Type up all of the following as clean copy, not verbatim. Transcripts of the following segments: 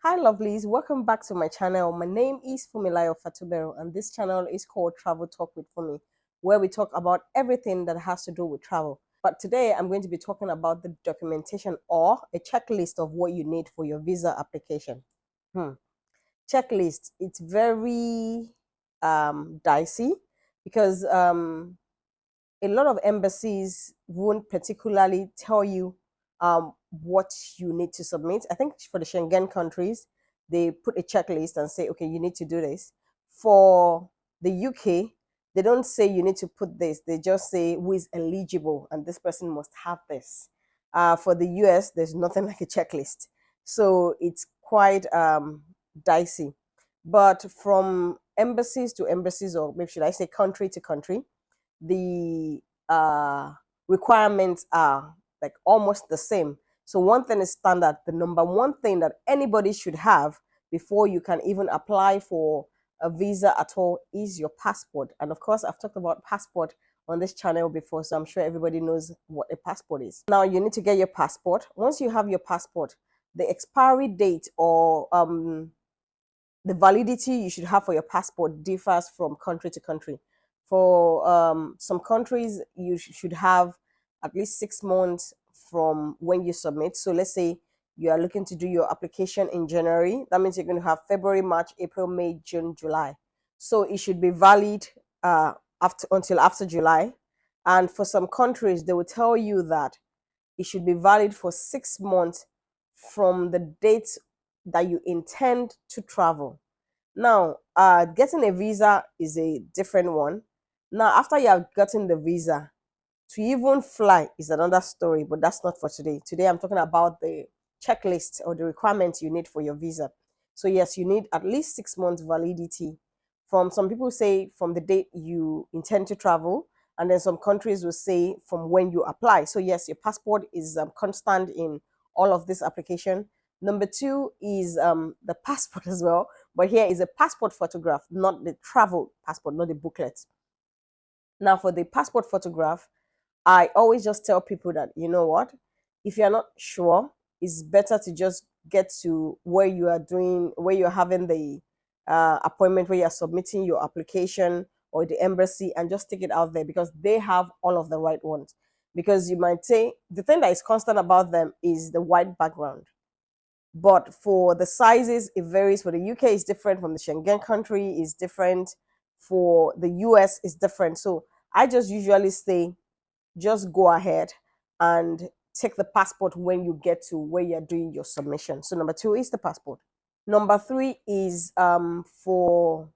Hi lovelies, welcome back to my channel. My name is Fumilayo Fatubero and this channel is called Travel Talk with Fumi, where we talk about everything that has to do with travel. But today I'm going to be talking about the documentation or a checklist of what you need for your visa application. Hmm. Checklist, it's very dicey because a lot of embassies won't particularly tell you what you need to submit. I think for the Schengen countries, they put a checklist and say, okay, you need to do this. For the UK, they don't say you need to put this. They just say who is eligible and this person must have this. For the US, there's nothing like a checklist. So it's quite dicey. But from embassies to embassies, or maybe should I say country to country, the requirements are like almost the same. So one thing is standard. The number one thing that anybody should have before you can even apply for a visa at all is your passport. And of course, I've talked about passport on this channel before, so I'm sure everybody knows what a passport is. Now you need to get your passport. Once you have your passport, the expiry date or the validity you should have for your passport differs from country to country. For some countries, you should have at least 6 months from when you submit. So let's say you are looking to do your application in January. That means you're going to have February, March, April, May, June, July. So it should be valid until after July. And for some countries, they will tell you that it should be valid for 6 months from the date that you intend to travel. Now, getting a visa is a different one. Now, after you have gotten the visa, to even fly is another story, but that's not for today. Today, I'm talking about the checklist or the requirements you need for your visa. So, yes, you need at least 6 months validity. From some people say from the date you intend to travel, and then some countries will say from when you apply. So, yes, your passport is constant in all of this application. Number two is the passport as well, but here is a passport photograph, not the travel passport, not the booklet. Now, for the passport photograph, I always just tell people that, you know what, if you're not sure, it's better to just get to where you are doing, where you're having the appointment, where you're submitting your application or the embassy and just take it out there because they have all of the right ones. Because you might say the thing that is constant about them is the white background. But for the sizes, it varies. For the UK, is different. From the Schengen country, is different. For the US, is different. So I just usually say, just go ahead and take the passport when you get to where you're doing your submission. So number two is the passport. Number three is for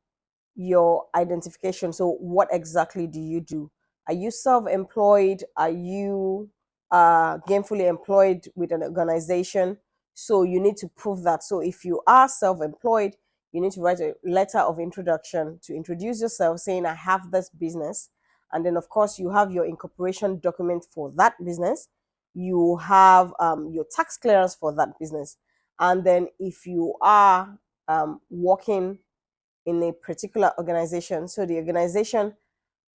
your identification. So what exactly do you do? Are you self-employed? Are you gainfully employed with an organization? So you need to prove that. So if you are self-employed, you need to write a letter of introduction to introduce yourself, saying I have this business. And then of course you have your incorporation document for that business. You have your tax clearance for that business. And then if you are working in a particular organization, so the organization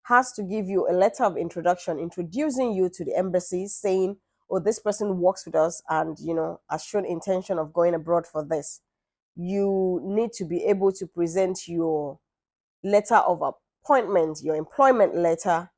has to give you a letter of introduction introducing you to the embassy, saying, oh, this person works with us and has shown intention of going abroad for this. You need to be able to present your letter of appointment, your employment letter,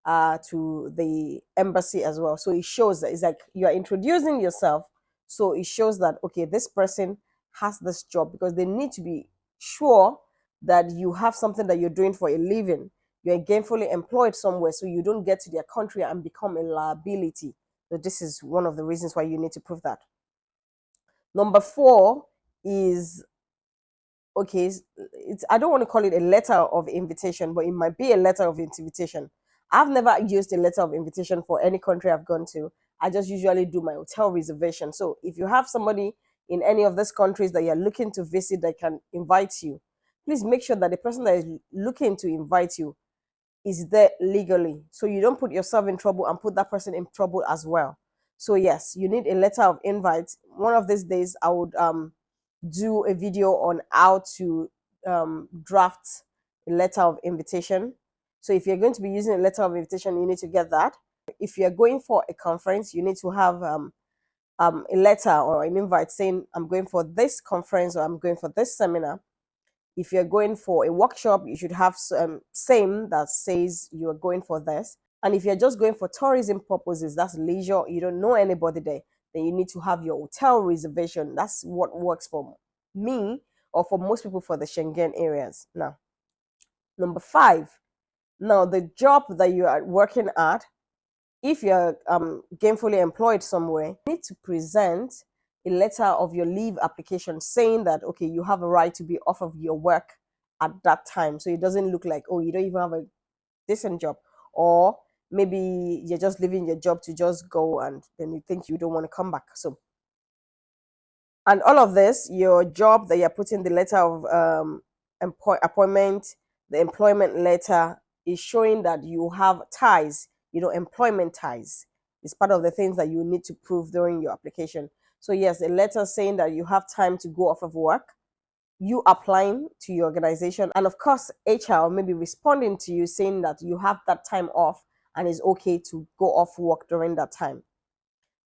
to the embassy as well. So it shows that it's like you're introducing yourself. So it shows that, okay, this person has this job, because they need to be sure that you have something that you're doing for a living. You're gainfully employed somewhere, so you don't get to their country and become a liability. So this is one of the reasons why you need to prove that. Number four is, okay, it's, I don't want to call it a letter of invitation, but it might be a letter of invitation. I've never used a letter of invitation for any country I've gone to. I just usually do my hotel reservation. So if you have somebody in any of these countries that you're looking to visit that can invite you, please make sure that the person that is looking to invite you is there legally, so you don't put yourself in trouble and put that person in trouble as well. So yes, you need a letter of invite. One of these days I would do a video on how to draft a letter of invitation. So if you're going to be using a letter of invitation, you need to get that. If you're going for a conference, you need to have a letter or an invite saying, I'm going for this conference or I'm going for this seminar. If you're going for a workshop, you should have same that says you're going for this. And if you're just going for tourism purposes, that's leisure, you don't know anybody there, then you need to have your hotel reservation. That's what works for me or for most people for the Schengen areas. Now, number 5, now the job that you are working at, if you're gainfully employed somewhere, you need to present a letter of your leave application saying that, okay, you have a right to be off of your work at that time. So it doesn't look like, oh, you don't even have a decent job, or maybe you're just leaving your job to just go and then you think you don't want to come back. So, and all of this, your job that you're putting the letter of appointment, the employment letter is showing that you have ties, employment ties. It's part of the things that you need to prove during your application. So yes, a letter saying that you have time to go off of work, you applying to your organization, and of course HR maybe responding to you saying that you have that time off and it's okay to go off work during that time.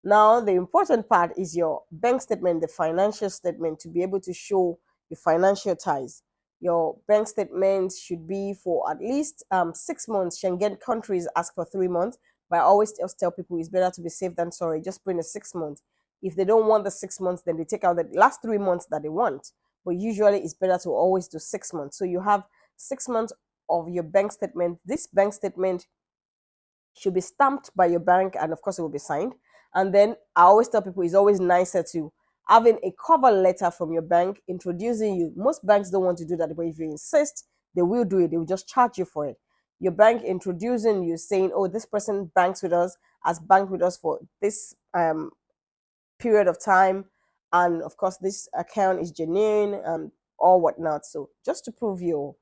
Now, the important part is your bank statement, the financial statement, to be able to show your financial ties. Your bank statement should be for at least 6 months. Schengen countries ask for 3 months, but I always just tell people it's better to be safe than sorry. Just bring the 6 months. If they don't want the 6 months, then they take out the last 3 months that they want. But usually it's better to always do 6 months. So you have 6 months of your bank statement. This bank statement should be stamped by your bank, and of course it will be signed. And then I always tell people it's always nicer to having a cover letter from your bank introducing you. Most banks don't want to do that, but if you insist, they will do it. They will just charge you for it. Your bank introducing you, saying, oh, this person banks with us, has banked with us for this period of time, and of course this account is genuine and or whatnot. So just to prove your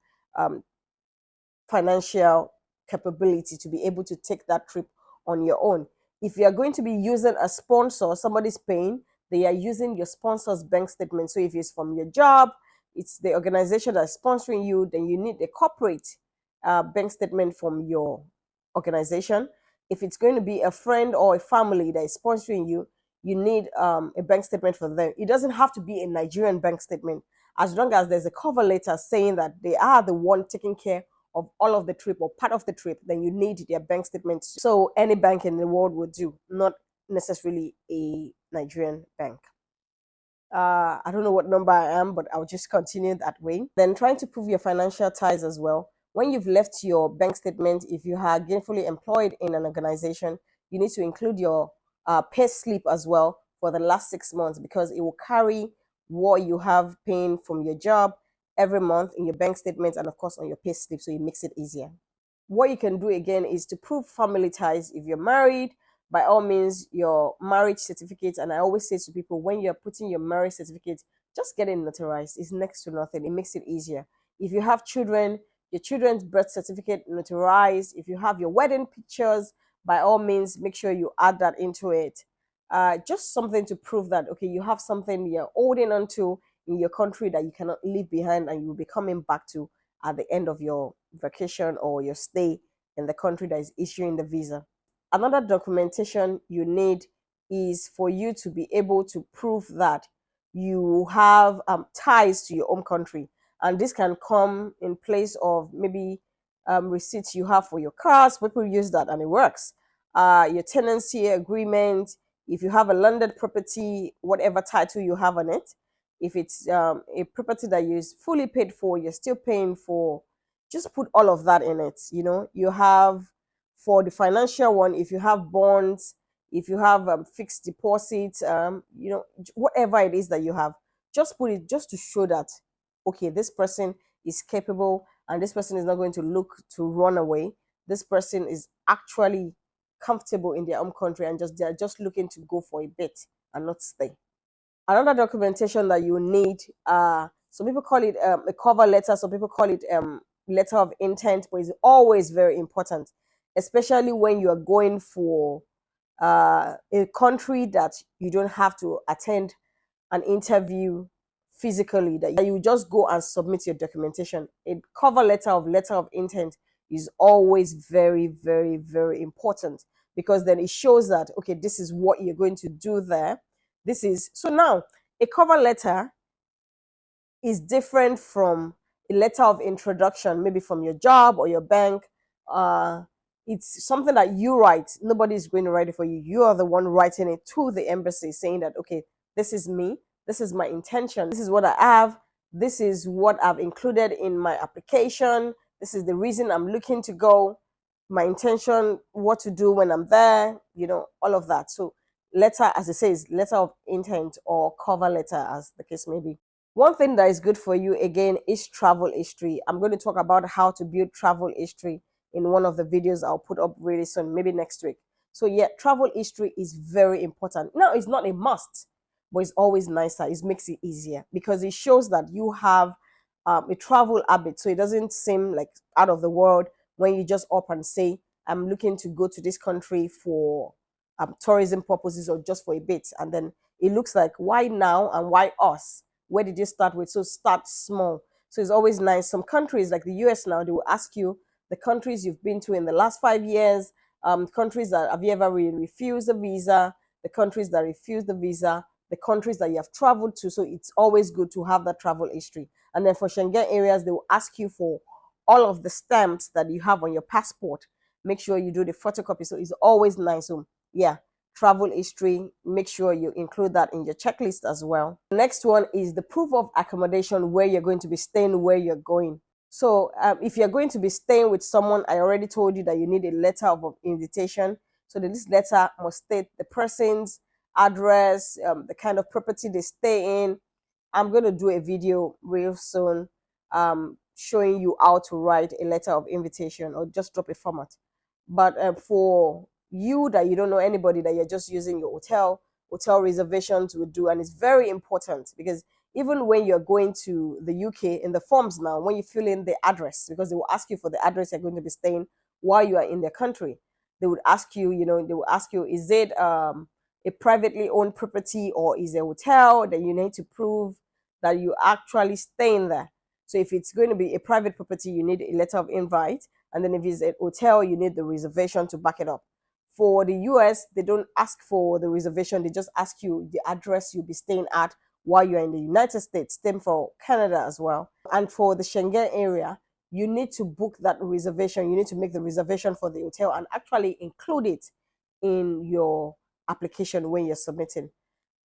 financial capability to be able to take that trip on your own. If you are going to be using a sponsor, somebody's paying, they are using your sponsor's bank statement. So if it's from your job, it's the organization that's sponsoring you, then you need a corporate bank statement from your organization. If it's going to be a friend or a family that is sponsoring you, you need a bank statement for them. It doesn't have to be a Nigerian bank statement, as long as there's a cover letter saying that they are the one taking care of all of the trip or part of the trip, then you need their bank statements. So any bank in the world would do, not necessarily a Nigerian bank. I don't know what number I am, but I'll just continue that way. Then trying to prove your financial ties as well. When you've left your bank statement, if you are gainfully employed in an organization, you need to include your pay slip as well for the last 6 months, because it will carry what you have paying from your job every month in your bank statements and of course on your pay slip, so it makes it easier. What you can do again is to prove family ties. If you're married, by all means, your marriage certificate. And I always say to people, when you're putting your marriage certificate, just get it notarized. It's next to nothing. It makes it easier. If you have children, your children's birth certificate notarized. If you have your wedding pictures, by all means, make sure you add that into it. Just something to prove that, okay, you have something you're holding on to in your country that you cannot leave behind and you'll be coming back to at the end of your vacation or your stay in the country that is issuing the visa. Another documentation you need is for you to be able to prove that you have ties to your home country. And this can come in place of maybe receipts you have for your cars. People use that and it works. Your tenancy agreement, if you have a landed property, whatever title you have on it. If it's a property that you fully paid for, you're still paying for, just put all of that in it. You have, for the financial one, if you have bonds, if you have fixed deposits, whatever it is that you have, just put it just to show that, okay, this person is capable and this person is not going to look to run away. This person is actually comfortable in their own country and they're just looking to go for a bit and not stay. Another documentation that you need, some people call it a cover letter, some people call it letter of intent, but it's always very important, especially when you are going for a country that you don't have to attend an interview physically, that you just go and submit your documentation. A cover letter of intent is always very, very, very important, because then it shows that, okay, this is what you're going to do there. This is so now a cover letter is different from a letter of introduction, maybe from your job or your bank. Uh, it's something that you write. Nobody's going to write it for you. You are the one writing it to the embassy, saying that, okay, this is me. This is my intention. This is what I have. This is what I've included in my application. This is the reason I'm looking to go. My intention, what to do when I'm there, all of that. So, letter, as it says, letter of intent or cover letter, as the case may be. One thing that is good for you again is travel history. I'm going to talk about how to build travel history in one of the videos I'll put up really soon, maybe next week. So yeah, travel history is very important. Now, it's not a must, but it's always nicer. It makes it easier because it shows that you have a travel habit. So it doesn't seem like out of the world when you just up and say, I'm looking to go to this country for tourism purposes or just for a bit. And then it looks like, why now and why us? Where did you start with? So start small. So it's always nice. Some countries like the US now, they will ask you the countries you've been to in the last 5 years, countries that have you ever refused a visa, the countries that refuse the visa, the countries that you have traveled to. So it's always good to have that travel history. And then for Schengen areas, they will ask you for all of the stamps that you have on your passport. Make sure you do the photocopy. So it's always nice. So yeah, travel history, make sure you include that in your checklist as well. The next one is the proof of accommodation, where you're going to be staying, where you're going. So if you're going to be staying with someone, I already told you that you need a letter of invitation. So this letter must state the person's address, the kind of property they stay in. I'm going to do a video real soon showing you how to write a letter of invitation or just drop a format. But for you that you don't know anybody, that you're just using your hotel reservations would do. And it's very important because even when you're going to the UK in the forms now, when you fill in the address, because they will ask you for the address you're going to be staying while you are in their country, they would ask you, is it a privately owned property or is it a hotel? That you need to prove that you actually staying there. So if it's going to be a private property, you need a letter of invite. And then if it's a hotel, you need the reservation to back it up. For the US, they don't ask for the reservation. They just ask you the address you'll be staying at while you're in the United States. Same for Canada as well. And for the Schengen area, you need to book that reservation. You need to make the reservation for the hotel and actually include it in your application when you're submitting.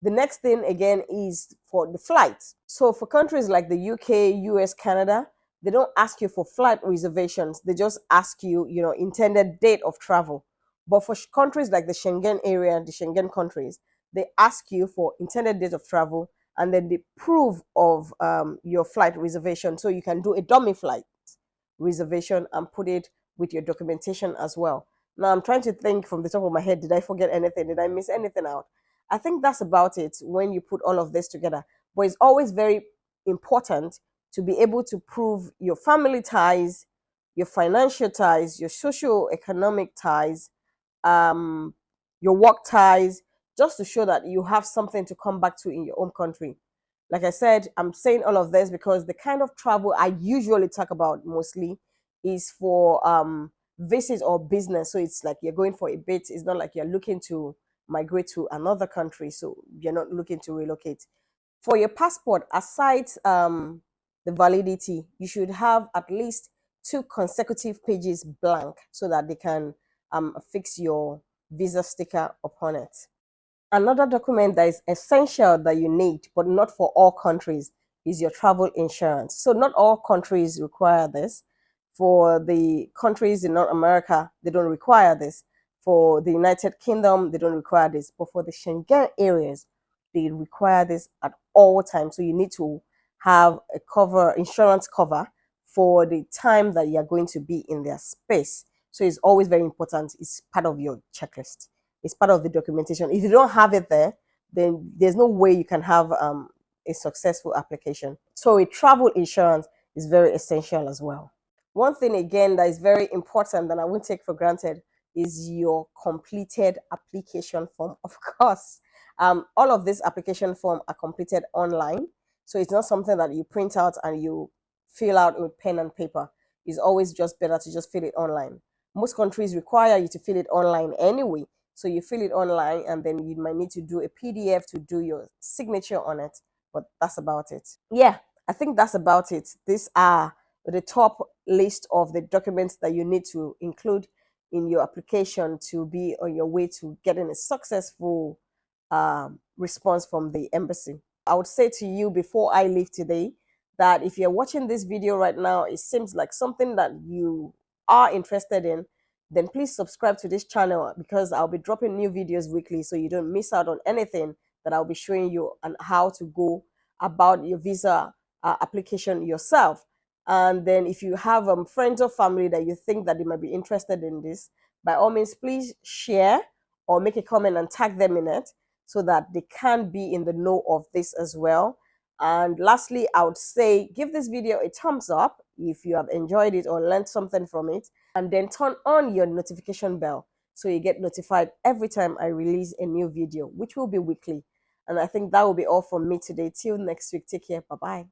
The next thing again is for the flights. So for countries like the UK, US, Canada, they don't ask you for flight reservations. They just ask you, intended date of travel. But for countries like the Schengen area and the Schengen countries, they ask you for intended date of travel and then the proof of your flight reservation. So you can do a dummy flight reservation and put it with your documentation as well. Now I'm trying to think from the top of my head, did I forget anything? Did I miss anything out? I think that's about it when you put all of this together. But it's always very important to be able to prove your family ties, your financial ties, your socio-economic ties, um, your work ties, just to show that you have something to come back to in your own country. Like I said, I'm saying all of this because the kind of travel I usually talk about mostly is for visits or business. So it's like you're going for a bit. It's not like you're looking to migrate to another country. So you're not looking to relocate. For your passport, aside the validity, you should have at least 2 consecutive pages blank so that they can fix your visa sticker upon it. Another document that is essential that you need, but not for all countries, is your travel insurance. So not all countries require this. For the countries in North America, they don't require this. For the United Kingdom, they don't require this. But for the Schengen areas, they require this at all times. So you need to have a insurance cover for the time that you are going to be in their space. So it's always very important. It's part of your checklist. It's part of the documentation. If you don't have it there, then there's no way you can have a successful application. So a travel insurance is very essential as well. One thing again that is very important that I won't take for granted is your completed application form. Of course, all of this application form are completed online. So it's not something that you print out and you fill out with pen and paper. It's always just better to just fill it online. Most countries require you to fill it online anyway. So you fill it online, and then you might need to do a PDF to do your signature on it. But that's about it. Yeah, I think that's about it. These are the top list of the documents that you need to include in your application to be on your way to getting a successful response from the embassy. I would say to you before I leave today that if you're watching this video right now, it seems like something that you are interested in, then please subscribe to this channel, because I'll be dropping new videos weekly so you don't miss out on anything that I'll be showing you on how to go about your visa application yourself. And then if you have friends or family that you think that they might be interested in this, by all means, please share or make a comment and tag them in it so that they can be in the know of this as well. And lastly, I would say give this video a thumbs up if you have enjoyed it or learned something from it, and then turn on your notification bell so you get notified every time I release a new video, which will be weekly. And I think that will be all from me today. Till next week, take care. Bye bye.